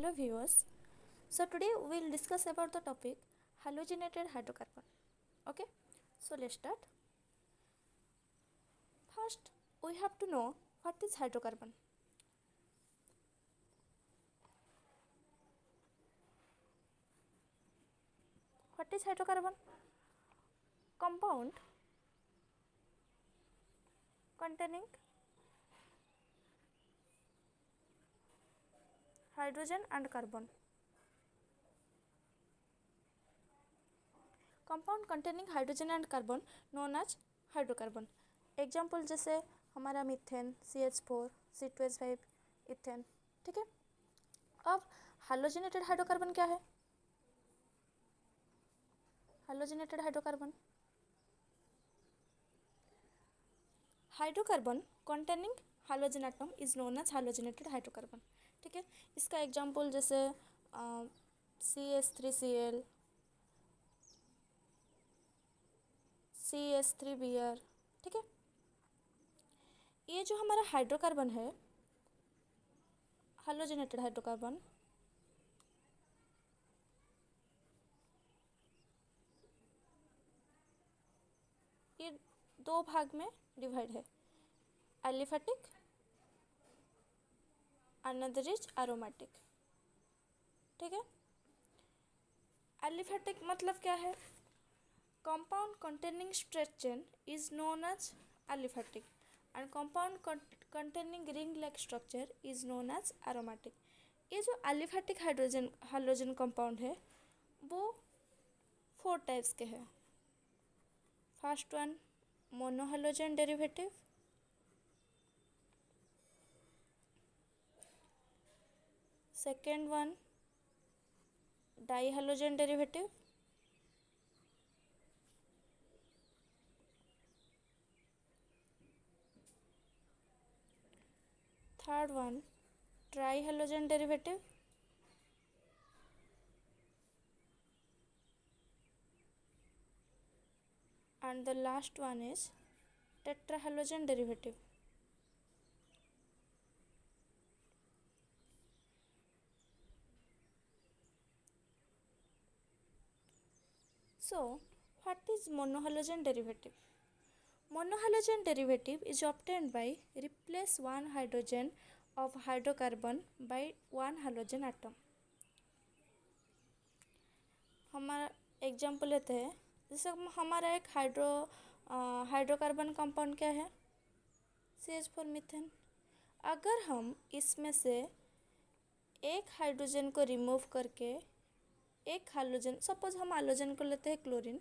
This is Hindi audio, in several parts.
Hello viewers. So today we will discuss about the topic halogenated hydrocarbon. Okay, so let's start. First, we have to know what is hydrocarbon. What is hydrocarbon? Compound containing hydrogen and carbon. Compound containing hydrogen and carbon known as hydrocarbon. Example जैसे हमारा मीथेन CH4 C2H5 इथेन. ठीक है. अब हाइड्रोजनेटेड हाइड्रोकार्बन क्या है? Hydrogenated hydrocarbon hydrocarbon containing hydrogen atom is known as hydrogenated hydrocarbon. ठीक है. इसका एग्जाम्पल जैसे CH3Cl CH3Br. ठीक है. ये जो हमारा हाइड्रोकार्बन है हाइड्रोजनेटेड हाइड्रोकार्बन ये दो भाग में डिवाइड है. Aliphatic another is aromatic. ठीक है. एलिफेटिक मतलब क्या है? Compound containing straight chain is known as aliphatic and compound containing ring like structure is known as aromatic. ये जो एलिफेटिक हाइड्रोजन कंपाउंड है वो 4 टाइप्स के हैं. First one monohydrogen derivative, second one dihydrogen derivative, third one trihydrogen derivative, and the last one is tetrahalogen derivative. So what is monohalogen derivative? Monohalogen derivative is obtained by replace one hydrogen of hydrocarbon by one halogen atom. हमारा एग्जाम्पल लेते हैं. जैसे हमारा एक हाइड्रोकार्बन कंपाउंड क्या है? CH4 methane. अगर हम इसमें से एक हाइड्रोजन को रिमूव करके एक हाइड्रोजन, सपोज हम हाइड्रोजन को लेते हैं क्लोरीन,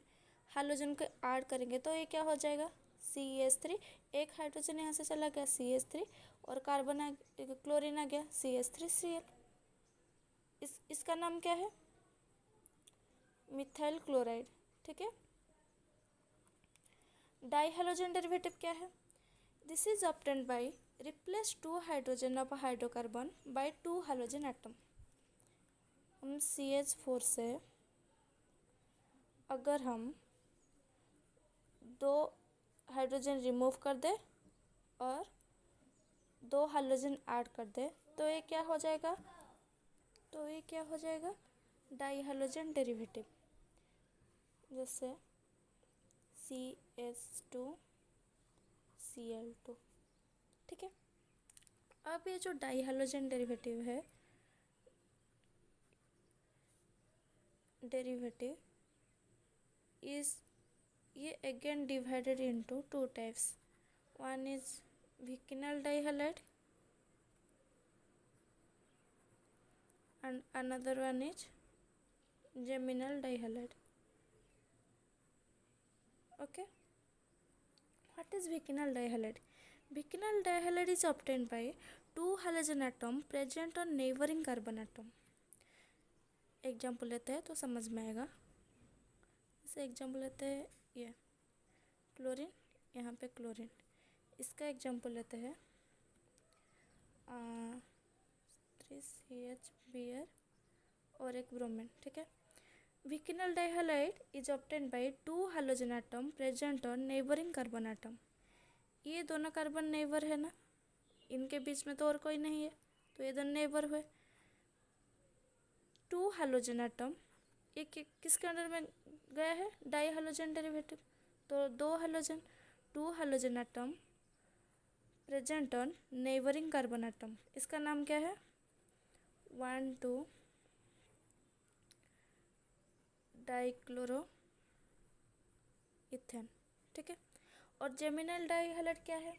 हाइड्रोजन को ऐड करेंगे तो ये क्या हो जाएगा? CH3. एक हाइड्रोजन यहाँ से चला गया CH3 और कार्बन क्लोरीन आ गया CH3Cl. इसका नाम क्या है? Methyl chloride. ठीक है. डाइहाइड्रोजन डेरिवेटिव क्या है? This is obtained by replace 2 hydrogen of hydrocarbon by 2 hydrogen atom. हम CH4 से अगर हम 2 हाइड्रोजन रिमूव कर दे और 2 हाइड्रोजन ऐड कर दे तो ये क्या हो जाएगा? Dihydrogen derivative. जैसे CH2Cl2. ठीक है. अब ये जो डाइहाइड्रोजन डेरिवेटिव है इज ये again divided into 2 types. One is vicinal dihalide and another one is geminal dihalide. Okay. What is vicinal dihalide? Vicinal dihalide is obtained by 2 halogen atom present on neighboring carbon atom. Example लेते हैं तो समझ में आएगा. जैसे एग्जाम्पल लेते हैं ये क्लोरीन, यहाँ पे क्लोरीन. इसका एग्जाम्पल लेते हैं 3CHBr और एक ब्रोमीन. ठीक है. Vicinal dihalide is obtained by 2 hydrogen atom present on neighbouring carbon atom. ये दोनों कार्बन नेबर है ना, इनके बीच में तो और कोई नहीं है तो ये दोनों नेबर हुए. टू हैलोजन एटम, ये किसके अंडर में गया है? Di halogen derivative. तो दो halogen, two halogen atom present on neighbouring carbon atom, इसका नाम क्या है? 1,2 डाइक्लोरो इथेन, ठीक है। और जेमिनल डाई हैलाइड क्या है?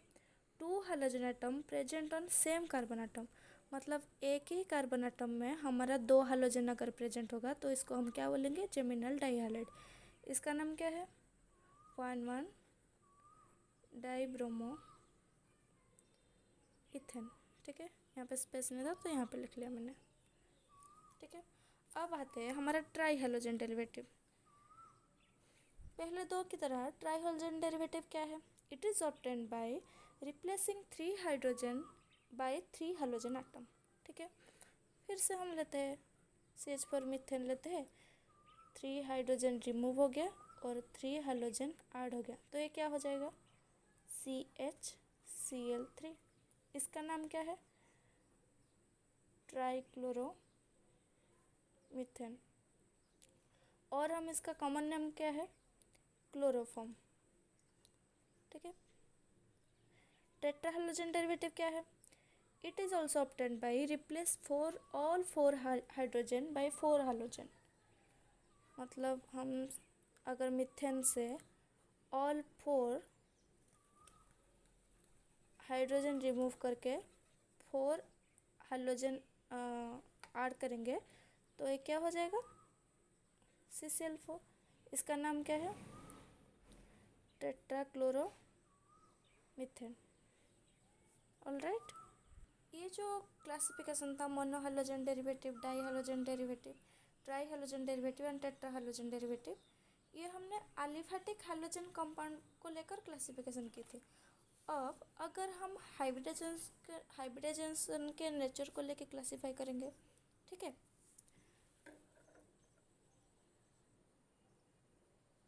Two halogen atom present on same carbon atom, मतलब एक ही कार्बन एटम में हमारा दो हैलोजन अगर प्रेजेंट होगा तो इसको हम क्या बोलेंगे? Geminal di halide. इसका नाम क्या है? 1,1 डाइब्रोमो इथेन, ठीक है। यहाँ पे स्पेस नहीं था तो यहाँ पे लिख लिया मैंने, ठीक है। अब आते हैं हमारा ट्राई हैलोजन डेरिवेटिव। पहले दो की तरह ट्राई हैलोजन डेरिवेटिव क्या है? It is obtained by replacing 3 hydrogen bye 3 halogen atom, ठीक है। फिर से हम लेते हैं CH4 मीथेन लेते हैं, 3 हाइड्रोजन रिमूव हो गया और 3 हैलोजन ऐड हो गया, तो ये क्या हो जाएगा? CHCl3। इसका नाम क्या है? Trichloro methane. और हम इसका कॉमन नेम क्या है? क्लोरोफॉर्म, ठीक है। टेट्रा हैलोजन डेरिवेटिव क्या है? It is also obtained by replace all four hydrogen by 4 halogen, मतलब हम अगर मिथेन से ऑल 4 हाइड्रोजन रिमूव करके 4 हैलोजन ऐड करेंगे तो ये क्या हो जाएगा? CCl4। इसका नाम क्या है? टेट्राक्लोरो मीथेन। ऑलराइट, ये जो क्लासिफिकेशन था mono halogen derivative, di halogen derivative, tri halogen derivative and tetra halogen derivative, ये हमने एलिफेटिक हैलोजन कंपाउंड को लेकर क्लासिफिकेशन की थी। अब अगर हम हाइब्रिडाइजेशन के नेचर को लेकर क्लासीफाई करेंगे, ठीक है।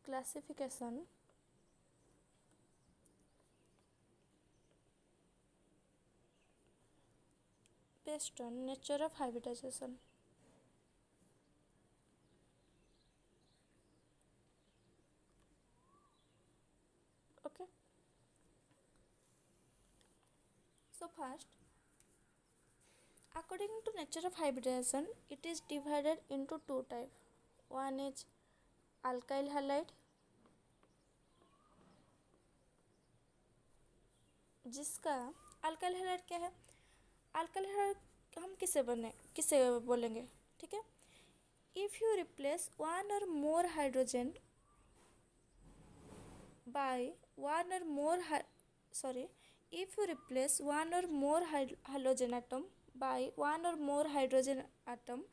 Classification based on nature of hybridization, okay. So first, according to nature of hybridization, it is divided into two types. One is alkyl halide, जिसका अल्काइल हैलाइड क्या है? अल्काइल हैलाइड हम किसे बोलेंगे, ठीक है। इफ़ यू रिप्लेस वन और मोर हाइड्रोजन बाय वन और मोर if you replace one or more halogen atom by one or more hydrogen atom,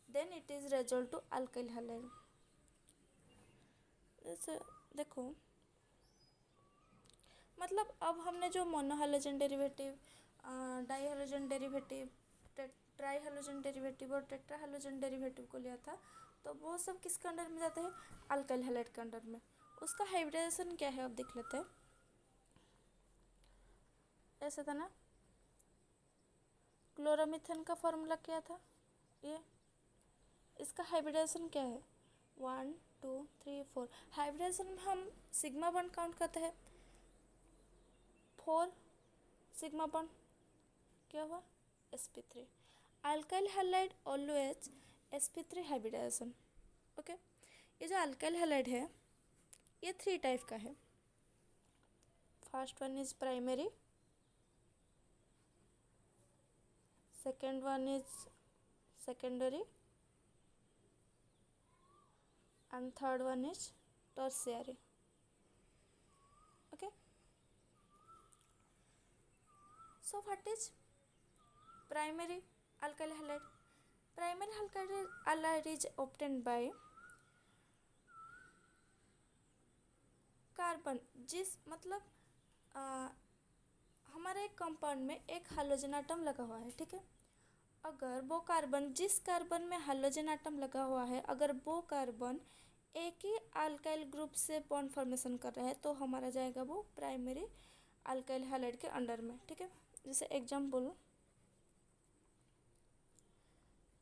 then it is result to alkyl halide। जैसे देखो, मतलब अब हमने जो mono halogen derivative, di halogen derivative, tri halogen derivative और टेट्रा हैलोजन डेरिवेटिव को लिया था, तो वो सब किसके अंडर में जाते हैं? अल्काइल हैलाइड के अंडर में। उसका हाइब्रिडाइजेशन क्या है अब देख लेते हैं। ऐसा था ना, क्लोरोमीथेन का फॉर्मूला क्या था? ये इसका हाइब्रिडाइजेशन क्या है? 1 2 3 4। हाइब्रिडाइजेशन में हम सिग्मा बॉन्ड काउंट करते हैं, 4 सिग्मा बॉन्ड क्या हुआ? sp3। Alkyl halide always sp3 hybridisation, okay. ये जो अल्काइल हैलाइड है ये 3 टाइप का है। First one is primary, second one is secondary and third one is tertiary, okay. So what is primary alkyl halide? Primary alkyl halide is obtained by carbon, जिस मतलब हमारे एक कंपाउंड में एक हाइड्रोजन एटम लगा हुआ है, ठीक है। अगर वो कार्बन, जिस कार्बन में हाइड्रोजन एटम लगा हुआ है, अगर वो कार्बन एक ही अल्काइल ग्रुप से बॉन्ड फॉर्मेशन कर रहा है तो हमारा जाएगा वो प्राइमरी अल्काइल हैलाइड के अंडर में, ठीक है। जैसे एग्जाम्पल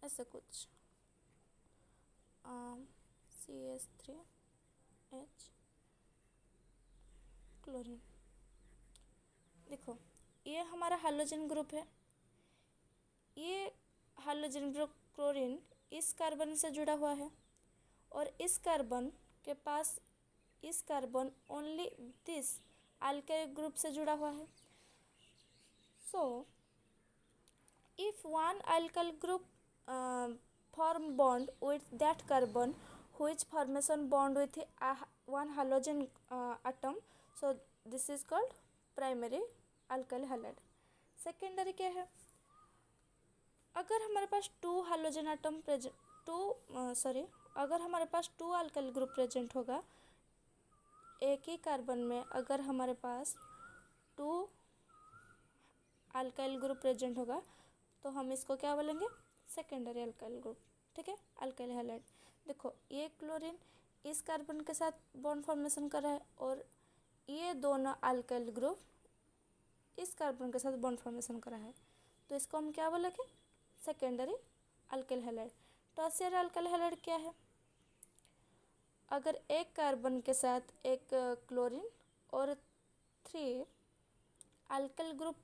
ऐसे कुछ, CH3H क्लोरीन। देखो ये हमारा हाइड्रोजन ग्रुप है, ये हाइड्रोजन ग्रुप क्लोरीन इस कार्बन से जुड़ा हुआ है और इस कार्बन के पास इस carbon only this alkyl group से जुड़ा हुआ है। So if one alkyl group form bond with that carbon which formation bond with one halogen atom, so this is called primary alkyl halide। Secondary क्या है, अगर हमारे पास अगर हमारे पास टू अल्काइल ग्रुप प्रेजेंट होगा, एक ही कार्बन में अगर हमारे पास टू अल्काइल ग्रुप प्रेजेंट होगा तो हम इसको क्या बोलेंगे, सेकेंडरी अल्काइल ग्रुप। ठीक है, अल्काइल हैलाइड। देखो ये क्लोरीन इस कार्बन के साथ बॉन्ड फॉर्मेशन कर रहा है और ये दोनों अल्काइल ग्रुप इस कार्बन के साथ बॉन्ड फॉर्मेशन कर रहा है, तो इसको हम क्या बोलेंगे, secondary alkyl halide. Tertiary alkyl halide क्या है, अगर एक कार्बन के साथ एक क्लोरीन और 3 अल्काइल ग्रुप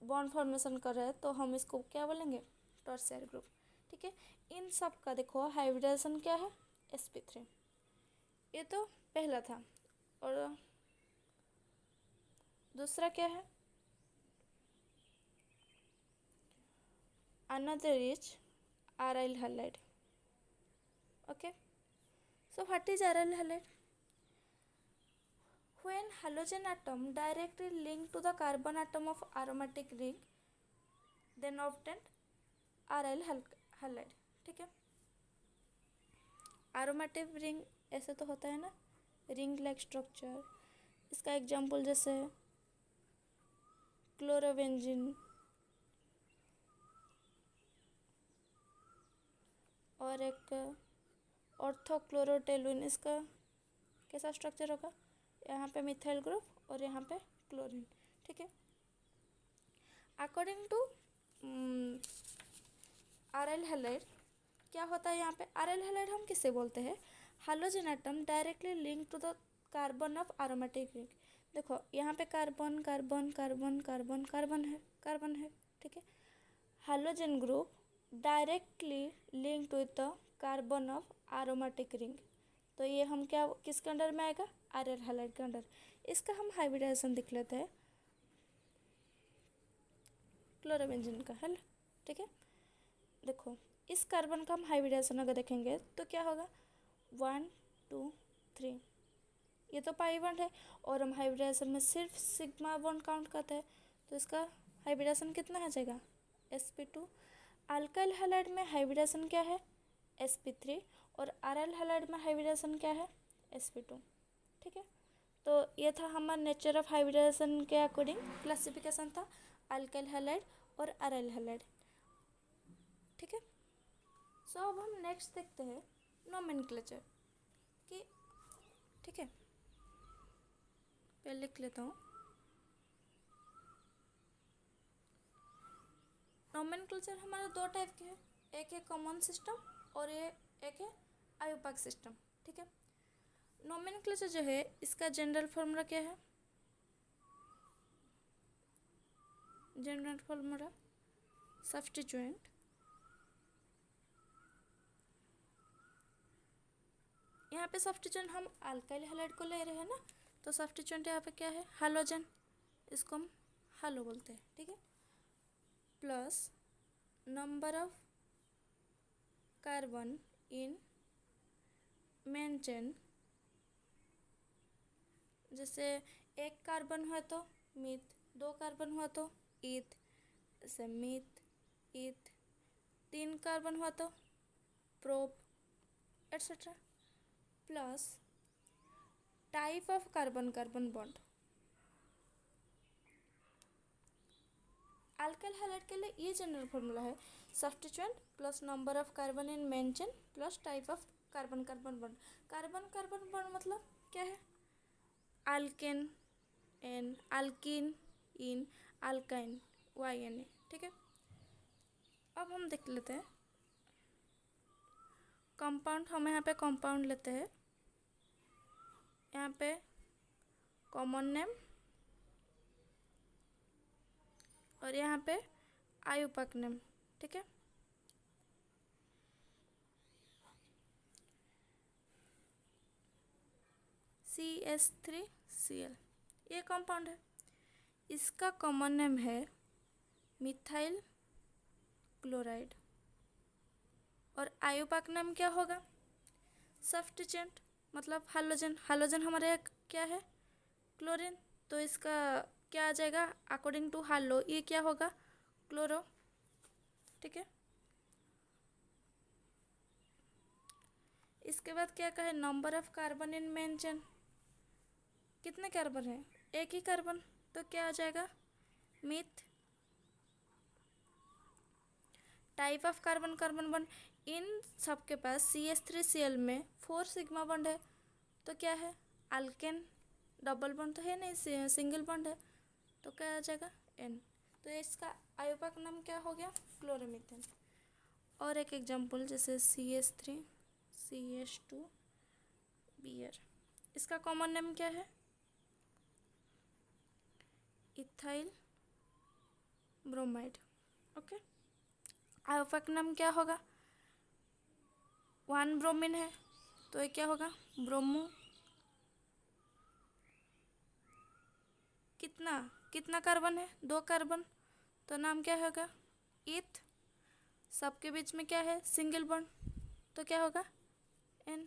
बॉन्ड फॉर्मेशन कर रहे हैं तो हम इसको क्या बोलेंगे, टर्शियरी ग्रुप। ठीक है, इन सब का देखो हाइब्रिडाइजेशन क्या है, sp3। ये तो पहला था। और दूसरा क्या है, another is aryl halide। okay, so what is aryl halide? When halogen atom directly linked to the carbon atom of aromatic ring then obtained aryl halide। ठीक है, aromatic ring ऐसे तो होता है ना, रिंग लाइक स्ट्रक्चर। इसका एग्जाम्पल जैसे क्लोरोबेंजीन और एक ऑर्थोक्लोरोटेलुइन, इसका कैसा स्ट्रक्चर होगा, यहाँ पे मिथाइल ग्रुप और यहाँ पे क्लोरीन। ठीक है, अकॉर्डिंग टू aryl halide क्या होता है, यहाँ पे aryl halide हम किससे बोलते हैं, hydrogen atom directly link to the carbon of aromatic ring. देखो यहाँ पे carbon carbon carbon carbon carbon है। ठीक है, hydrogen group directly linked with the carbon of aromatic ring, तो ये हम क्या किसके अंडर में आएगा, aryl halide के अंडर। इसका हम हाइब्रिडाइजेशन देख लेते हैं क्लोरोबेंजीन का, है। ठीक है, देखो इस कार्बन का हम हाइब्रिडाइजेशन अगर देखेंगे तो क्या होगा, 1 2 3, ये तो पाई बॉन्ड है और हम हाइब्रिडाइजेशन में सिर्फ सिग्मा बॉन्ड काउंट करते हैं, तो इसका हाइब्रिडाइजेशन कितना आ जाएगा, sp2। अल्काइल हैलाइड में हाइब्रिडाइजेशन क्या है, sp3 और aryl हैलाइड में हाइब्रिडाइजेशन क्या है, sp2। ठीक है, तो ये था हमारा नेचर ऑफ हाइब्रिडाइजेशन के अकॉर्डिंग क्लासिफिकेशन था अल्काइल हैलाइड और aryl हैलाइड। ठीक है, सो अब हम नेक्स्ट देखते हैं नोमेनक्लेचर कि, ठीक है, पहले लिख लेता हूँ। नोमेनक्लेचर हमारा दो टाइप के हैं, एक है कॉमन सिस्टम और एक है आयुपाक सिस्टम। ठीक है, नोमेनक्लेचर जो है इसका जनरल फॉर्मूला क्या है, जनरल फॉर्मूला सब्स्टिट्यूएंट यहाँ पे सब्स्टिट्यूएंट हम अल्काइल हैलाइड को ले रहे हैं ना, तो सब्स्टिट्यूएंट यहाँ पे क्या है, हाइड्रोजन, इसको हम हालो बोलते हैं। ठीक है, plus number of carbon in main chain, जैसे एक कार्बन हुआ तो मीथ, 2 कार्बन हुआ तो ईथ, जैसे मीथ ईथ, 3 कार्बन हुआ तो prop etcetera, plus type of carbon carbon bond. Alkyl halide के लिए ये जनरल फॉर्मूला है, substituent plus number of carbon in main chain plus type of carbon carbon bond. Carbon carbon bond मतलब क्या है, अल्केन एन, अल्कीन इन, अल्काइन YNA। ठीक है, अब हम देख लेते हैं कंपाउंड, हम यहाँ पे कंपाउंड लेते हैं, यहाँ पे कॉमन नेम और यहाँ पे आयुपक नेम, ठीक है। CH3Cl ये कंपाउंड है, इसका कॉमन नेम है मिथाइल क्लोराइड और आयुपक नेम क्या होगा? सब्स्टिट्यूएंट, मतलब हाइड्रोजन। हाइड्रोजन हमारे क्या है? क्लोरीन। तो इसका क्या आ जाएगा? अकॉर्डिंग टू हालो ये क्या होगा? क्लोरो, ठीक है। इसके बाद क्या कहे? Number of carbon in main chain, कितने कार्बन है? एक ही कार्बन, तो क्या आ जाएगा? Meth. Type of carbon, carbon bond, इन सबके पास CH3Cl में 4 सिग्मा बॉन्ड है, तो क्या है? अल्केन। डबल बॉन्ड तो है नहीं, सिंगल बॉन्ड है, तो क्या आ जाएगा? N। तो इसका आयुपक नाम क्या हो गया? क्लोरोमीथेन। और एक एग्जांपल जैसे CH3CH2 बियर, इसका कॉमन नेम क्या है? Ethyl bromide, okay. आयुपक नाम क्या होगा? 1 ब्रोमीन है, तो ये क्या होगा? ब्रोमो। कितना कितना कार्बन है? 2 कार्बन, तो नाम क्या होगा? इथ। सबके बीच में क्या है? सिंगल बॉन्ड, तो क्या होगा? N।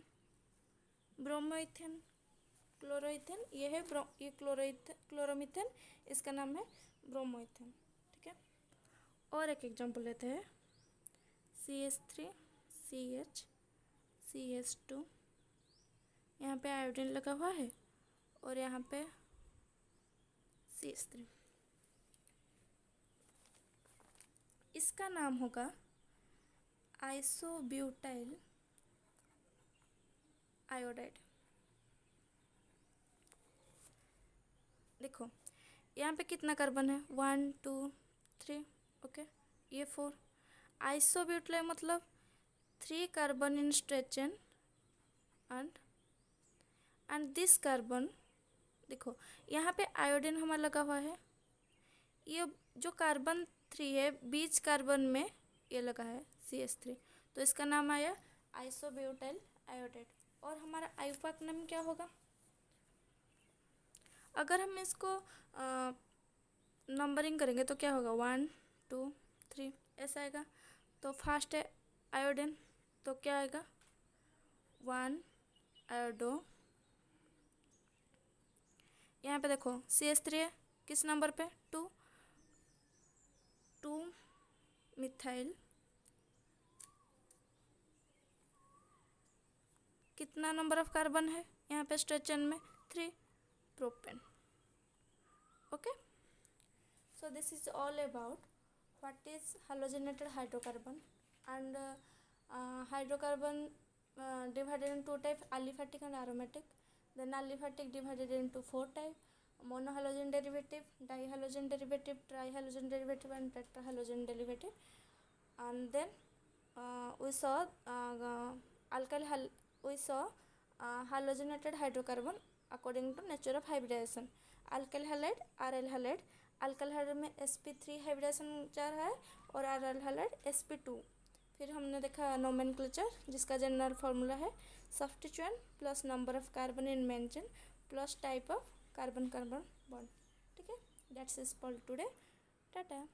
ब्रोमोइथेन, क्लोरोइथेन, ये है ये क्लोरोमीथेन, इसका नाम है ब्रोमोइथेन, ठीक है। और एक एग्जांपल लेते हैं, CH3CH2, यहाँ पे आयोडीन लगा हुआ है और यहाँ पे CH3, इसका नाम होगा आइसोब्यूटाइल आयोडाइड। देखो यहाँ पे कितना कार्बन है? 1 2 3, ओके, ये 4। आइसोब्यूटाइल मतलब 3 carbon in stretch chain and this carbon, देखो यहाँ पे आयोडीन हमारा लगा हुआ है, ये जो कार्बन 3 है बीच कार्बन में ये लगा है CH3, तो इसका नाम आया आइसोब्यूटाइल आयोडाइड। और हमारा आयुपक नाम क्या होगा? अगर हम इसको नंबरिंग करेंगे तो क्या होगा? 1 2 3 ऐसा आएगा। तो फर्स्ट है आयोडीन, तो क्या आएगा? 1 आयोडो। यहाँ पे देखो CH3 है, किस नंबर पे? 2 मिथाइल, कितना नंबर ऑफ कार्बन है यहाँ पे स्ट्रेच चेन में? 3 propane, okay. So this is all about what is halogenated hydrocarbon and hydrocarbon divided in 2 types, aliphatic and aromatic. Then aliphatic divided into 4 types: monohalogen derivative, dihalogen derivative, trihalogen derivative and tetrahalogen derivative. And then we saw halogenated hydrocarbon according to nature of hybridization. Alkyl halide, RL halide, alkyl halide में sp3 हाइब्रिडाइजेशन 4 है और RL हैलाइड sp2। फिर हमने देखा नोमेनक्लेचर, जिसका जनरल फार्मूला है substituent plus number of carbon in main chain plus type of carbon carbon bond, ठीक है। That's is for today, Tata.